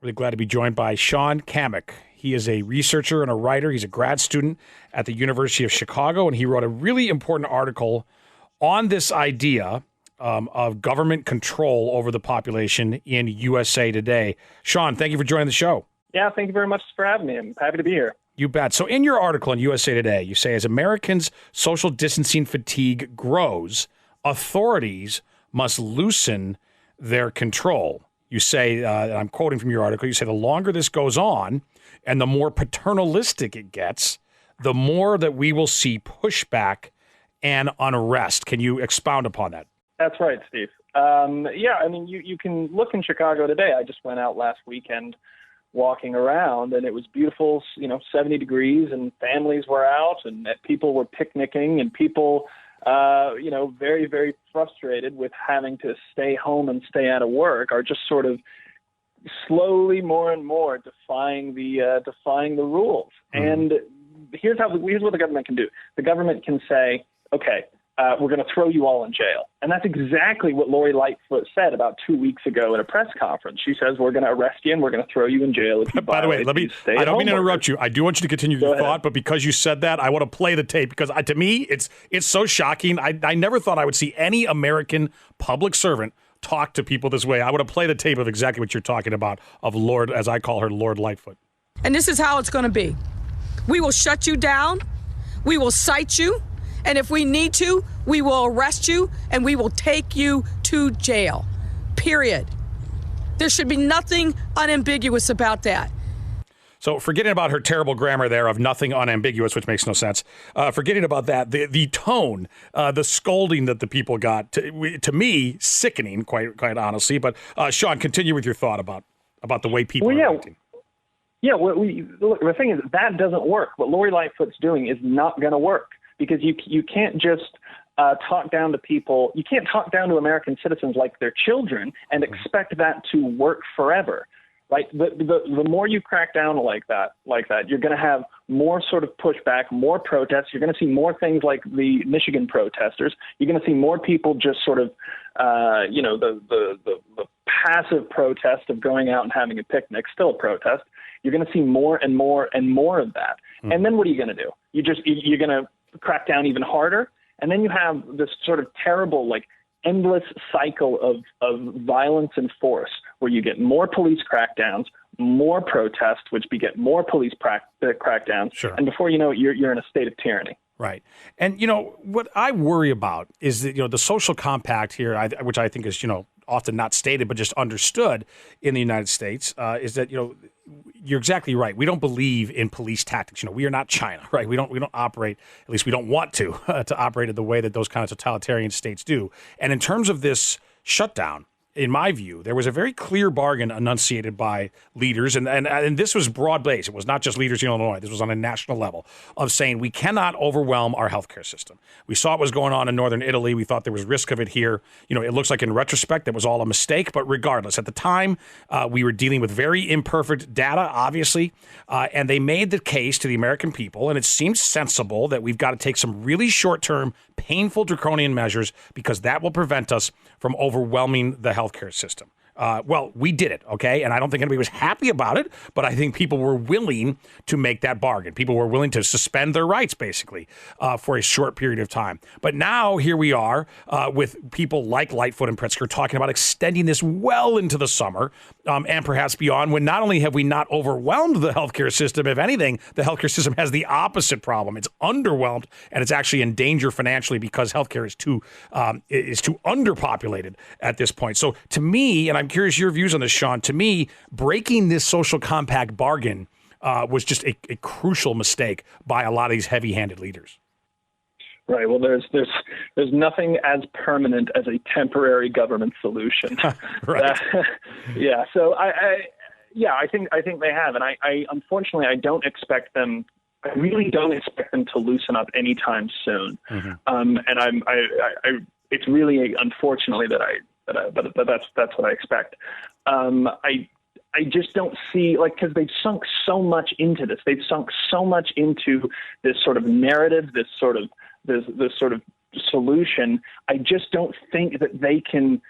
Really glad to be joined by Shaun Cammack. He is a researcher and a writer. He's a grad student at the University of Chicago, and he wrote a really important article on this idea of government control over the population in USA Today. Shaun, thank you for joining the show. Yeah, thank you very much for having me. I'm happy to be here. You bet. So in your article in USA Today, you say, as Americans' social distancing fatigue grows, authorities must loosen their control. You say, and I'm quoting from your article, you say the longer this goes on and the more paternalistic it gets, the more that we will see pushback and unrest. Can you expound upon that? That's right, Steve. You can look in Chicago today. I just went out last weekend walking around, and it was beautiful, 70 degrees, and families were out, and people were picnicking, and people, very, very frustrated with having to stay home and stay out of work, are just sort of slowly, more and more defying the rules. Mm-hmm. And here's what the government can do. The government can say, okay, we're going to throw you all in jail. And that's exactly what Lori Lightfoot said about 2 weeks ago at a press conference. She says, we're going to arrest you and we're going to throw you in jail if you By the way, I don't mean to interrupt you. I do want you to continue your thought, but because you said that, I want to play the tape because to me, it's so shocking. I never thought I would see any American public servant talk to people this way. I want to play the tape of exactly what you're talking about of Lord, as I call her, Lord Lightfoot. And this is how it's going to be. We will shut you down. We will cite you. And if we need to, we will arrest you and we will take you to jail, period. There should be nothing unambiguous about that. So forgetting about her terrible grammar there of nothing unambiguous, which makes no sense, forgetting about that, the tone, the scolding that the people got, to me, sickening, quite honestly. But Shaun, continue with your thought about the way people are acting. Yeah, look, the thing is, that doesn't work. What Lori Lightfoot's doing is not going to work. Because you can't just talk down to people. You can't talk down to American citizens like they're children and expect that to work forever, right? The more you crack down like that, you're going to have more sort of pushback, more protests. You're going to see more things like the Michigan protesters. You're going to see more people just sort of, the passive protest of going out and having a picnic, still a protest. You're going to see more and more and more of that. Mm-hmm. And then what are you going to do? You're going to crack down even harder, and then you have this sort of terrible, endless cycle of violence and force, where you get more police crackdowns, more protests, which beget more police crackdowns, sure. And before you know it, you're in a state of tyranny. Right, and what I worry about is that the social compact here, which I think is often not stated but just understood in the United States, is that you're exactly right. We don't believe in police tactics. We are not China, right? We don't operate, at least we don't want to operate in the way that those kind of totalitarian states do. And in terms of this shutdown, in my view, there was a very clear bargain enunciated by leaders, and this was broad-based. It was not just leaders in Illinois. This was on a national level of saying we cannot overwhelm our healthcare system. We saw what was going on in northern Italy. We thought there was risk of it here. It looks like in retrospect that was all a mistake, but regardless, at the time, we were dealing with very imperfect data, obviously, and they made the case to the American people, and it seems sensible that we've got to take some really short-term, painful, draconian measures because that will prevent us from overwhelming the healthcare system. Well, we did it, okay? And I don't think anybody was happy about it, but I think people were willing to make that bargain. People were willing to suspend their rights, basically, for a short period of time. But now here we are with people like Lightfoot and Pritzker talking about extending this well into the summer and perhaps beyond, when not only have we not overwhelmed the healthcare system, if anything, the healthcare system has the opposite problem. It's underwhelmed, and it's actually in danger financially because healthcare is too underpopulated at this point. So to me, and I'm curious your views on this, Shaun, to me, breaking this social compact bargain was just a crucial mistake by a lot of these heavy-handed leaders. Right. Well, there's nothing as permanent as a temporary government solution. Right. Yeah. So I think they have, and I unfortunately I don't expect them. I really don't expect them to loosen up anytime soon. Mm-hmm. And it's really unfortunately but that's what I expect. I just don't see, because they've sunk so much into this. They've sunk so much into this sort of narrative, this sort of solution. I just don't think that they can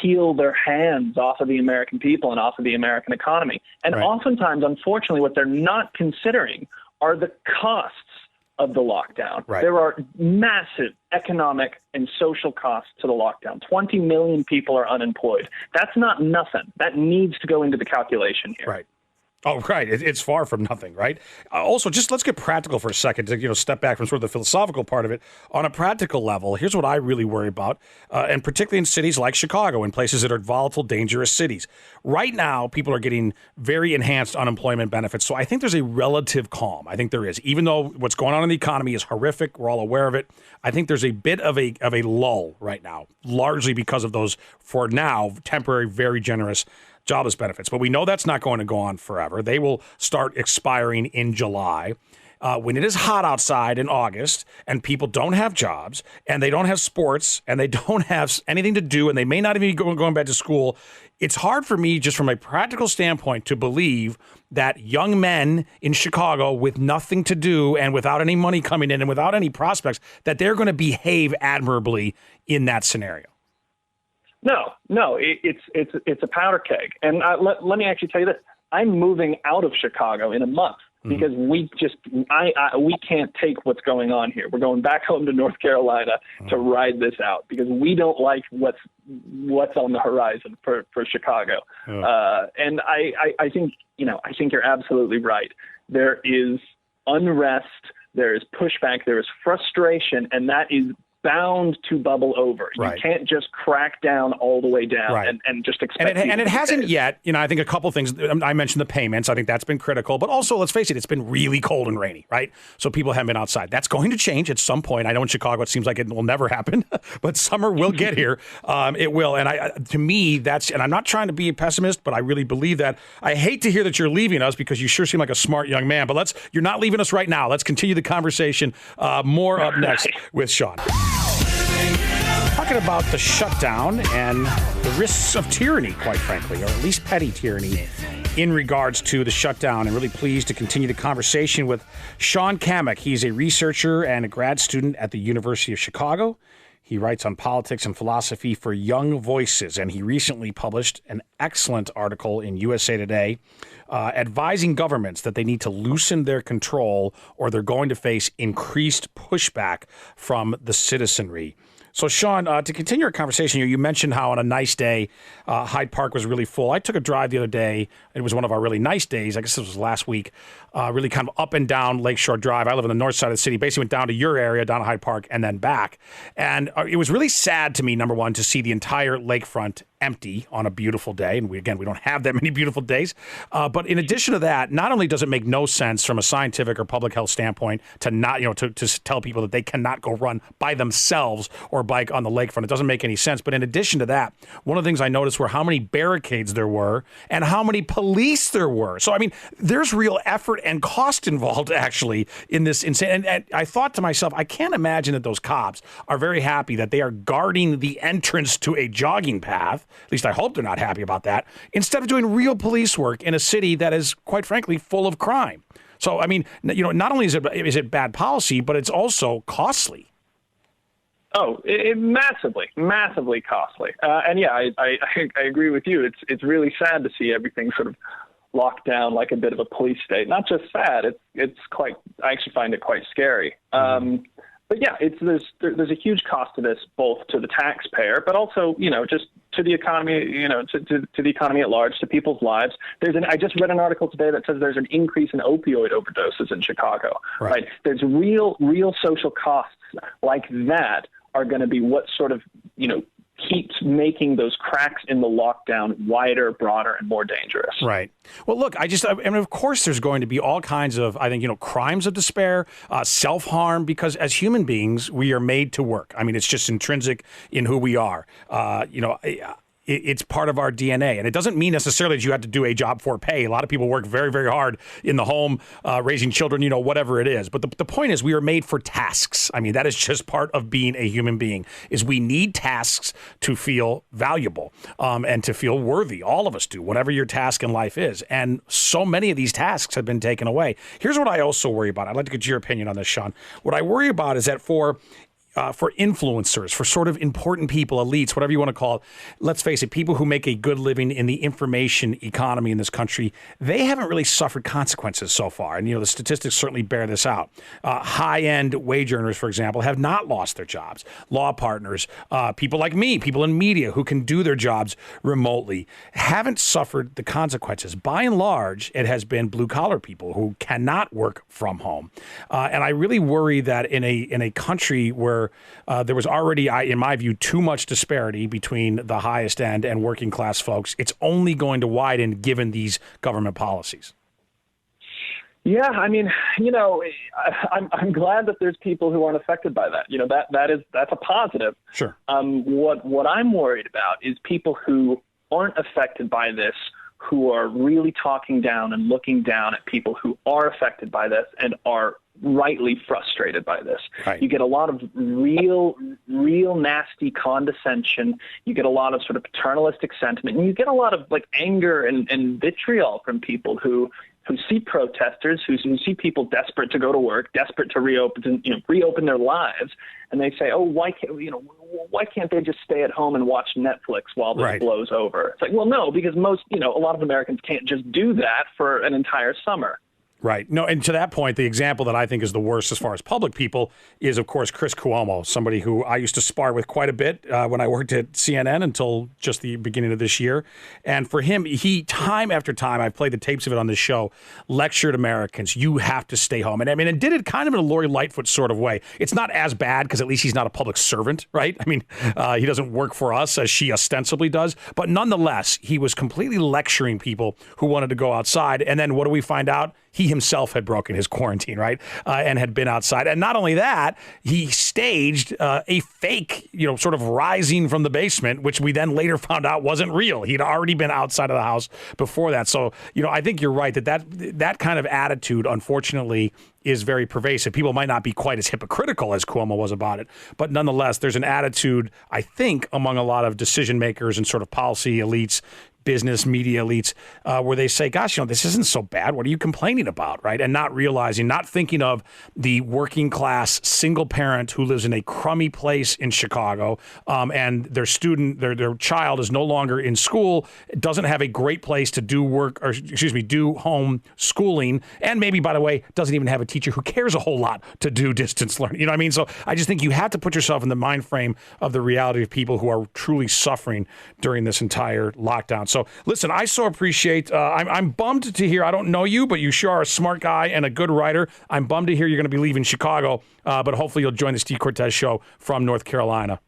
peel their hands off of the American people and off of the American economy. And oftentimes, unfortunately, what they're not considering are the costs of the lockdown. Right. There are massive economic and social costs to the lockdown. 20 million people are unemployed. That's not nothing. That needs to go into the calculation here. Right. Oh, right. It's far from nothing, right? Also, just let's get practical for a second to step back from sort of the philosophical part of it. On a practical level, here's what I really worry about, and particularly in cities like Chicago, in places that are volatile, dangerous cities. Right now, people are getting very enhanced unemployment benefits, so I think there's a relative calm. I think there is. Even though what's going on in the economy is horrific, we're all aware of it, I think there's a bit of a lull right now, largely because of those, for now, temporary, very generous jobless benefits. But we know that's not going to go on forever. They will start expiring in July. When it is hot outside in August and people don't have jobs and they don't have sports and they don't have anything to do and they may not even be going back to school, it's hard for me just from a practical standpoint to believe that young men in Chicago with nothing to do and without any money coming in and without any prospects, that they're going to behave admirably in that scenario. No, it's a powder keg. And let me actually tell you this. I'm moving out of Chicago in a month because we can't take what's going on here. We're going back home to North Carolina to ride this out because we don't like what's on the horizon for Chicago. And I think you're absolutely right. There is unrest, there is pushback, there is frustration, and that is bound to bubble over. Right. You can't just crack down all the way down and just expect and it hasn't yet. I think a couple things. I mentioned the payments. I think that's been critical. But also, let's face it, it's been really cold and rainy, right? So people haven't been outside. That's going to change at some point. I know in Chicago it seems like it will never happen, but summer will get here. It will. And to me, that's, and I'm not trying to be a pessimist, but I really believe that. I hate to hear that you're leaving us because you sure seem like a smart young man, but you're not leaving us right now. Let's continue the conversation. More up next with Shaun. Talking about the shutdown and the risks of tyranny, quite frankly, or at least petty tyranny in regards to the shutdown. And really pleased to continue the conversation with Shaun Cammack. He's a researcher and a grad student at the University of Chicago. He writes on politics and philosophy for Young Voices, and he recently published an excellent article in USA Today advising governments that they need to loosen their control or they're going to face increased pushback from the citizenry. So, Shaun, to continue our conversation here, you mentioned how on a nice day, Hyde Park was really full. I took a drive the other day. It was one of our really nice days. I guess this was last week. Really kind of up and down Lakeshore Drive. I live on the north side of the city. Basically went down to your area, down to Hyde Park, and then back. And it was really sad to me, number one, to see the entire lakefront empty on a beautiful day. And we don't have that many beautiful days. But in addition to that, not only does it make no sense from a scientific or public health standpoint to not, to tell people that they cannot go run by themselves or bike on the lakefront. It doesn't make any sense. But in addition to that, one of the things I noticed were how many barricades there were and how many police there were. So, I mean, there's real effort and cost involved actually in this insane. And I thought to myself, I can't imagine that those cops are very happy that they are guarding the entrance to a jogging path. At least I hope they're not happy about that, instead of doing real police work in a city that is, quite frankly, full of crime. So, I mean, not only is it bad policy, but it's also costly. Oh, massively costly. And yeah, I agree with you. It's really sad to see everything sort of locked down like a bit of a police state. Not just sad. It's quite. I actually find it quite scary. But yeah, there's a huge cost to this, both to the taxpayer, but also just to the economy, to the economy at large, to people's lives. I just read an article today that says there's an increase in opioid overdoses in Chicago. Right? There's real social costs like that are going to be what sort of keeps making those cracks in the lockdown wider, broader, and more dangerous. Right. Well, look, and of course there's going to be all kinds of, I think, crimes of despair, self-harm, because as human beings, we are made to work. I mean, it's just intrinsic in who we are. It's part of our DNA. And it doesn't mean necessarily that you have to do a job for pay. A lot of people work very, very hard in the home, raising children, whatever it is. But the point is we are made for tasks. I mean, that is just part of being a human being, is we need tasks to feel valuable and to feel worthy. All of us do, whatever your task in life is. And so many of these tasks have been taken away. Here's what I also worry about. I'd like to get your opinion on this, Shaun. What I worry about is that for for influencers, for sort of important people, elites, whatever you want to call it. Let's face it, people who make a good living in the information economy in this country, they haven't really suffered consequences so far. And, the statistics certainly bear this out. High-end wage earners, for example, have not lost their jobs. Law partners, people like me, people in media who can do their jobs remotely, haven't suffered the consequences. By and large, it has been blue-collar people who cannot work from home. And I really worry that in a country where there was already, in my view, too much disparity between the highest end and working class folks, it's only going to widen given these government policies. Yeah, I mean, I'm glad that there's people who aren't affected by that. That's a positive. Sure. What I'm worried about is people who aren't affected by this, who are really talking down and looking down at people who are affected by this and are rightly frustrated by this. Right. You get a lot of real nasty condescension. You get a lot of sort of paternalistic sentiment, and you get a lot of anger and vitriol from people who see protesters, who see people desperate to go to work, desperate to reopen their lives, and they say, "Oh, why can't they just stay at home and watch Netflix while this blows over?" It's like, well, no, because a lot of Americans can't just do that for an entire summer. Right. No, and to that point, the example that I think is the worst as far as public people is, of course, Chris Cuomo, somebody who I used to spar with quite a bit when I worked at CNN until just the beginning of this year. And for him, he, time after time, I've played the tapes of it on this show, lectured Americans, you have to stay home. And did it kind of in a Lori Lightfoot sort of way. It's not as bad because at least he's not a public servant, right? I mean, he doesn't work for us as she ostensibly does. But nonetheless, he was completely lecturing people who wanted to go outside. And then what do we find out? He himself had broken his quarantine, right? And had been outside. And not only that, he staged a fake, sort of rising from the basement, which we then later found out wasn't real. He'd already been outside of the house before that. So, I think you're right that kind of attitude, unfortunately, is very pervasive. People might not be quite as hypocritical as Cuomo was about it, but nonetheless, there's an attitude, I think, among a lot of decision makers and sort of policy elites, business media elites, where they say, gosh, this isn't so bad. What are you complaining about, right? And not realizing, not thinking of the working class single parent who lives in a crummy place in Chicago, and their child is no longer in school, doesn't have a great place to do do home schooling, and maybe, by the way, doesn't even have a teacher who cares a whole lot to do distance learning. You know what I mean? So I just think you have to put yourself in the mind frame of the reality of people who are truly suffering during this entire lockdown. So listen, I so appreciate, I'm bummed to hear, I don't know you, but you sure are a smart guy and a good writer. I'm bummed to hear you're going to be leaving Chicago, but hopefully you'll join the Steve Cortes show from North Carolina.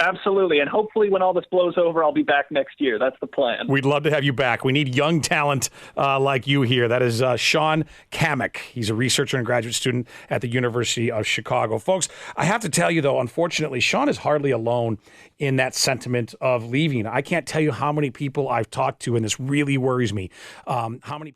Absolutely. And hopefully when all this blows over, I'll be back next year. That's the plan. We'd love to have you back. We need young talent like you here. That is Shaun Cammack. He's a researcher and graduate student at the University of Chicago. Folks, I have to tell you, though, unfortunately, Shaun is hardly alone in that sentiment of leaving. I can't tell you how many people I've talked to, and this really worries me, how many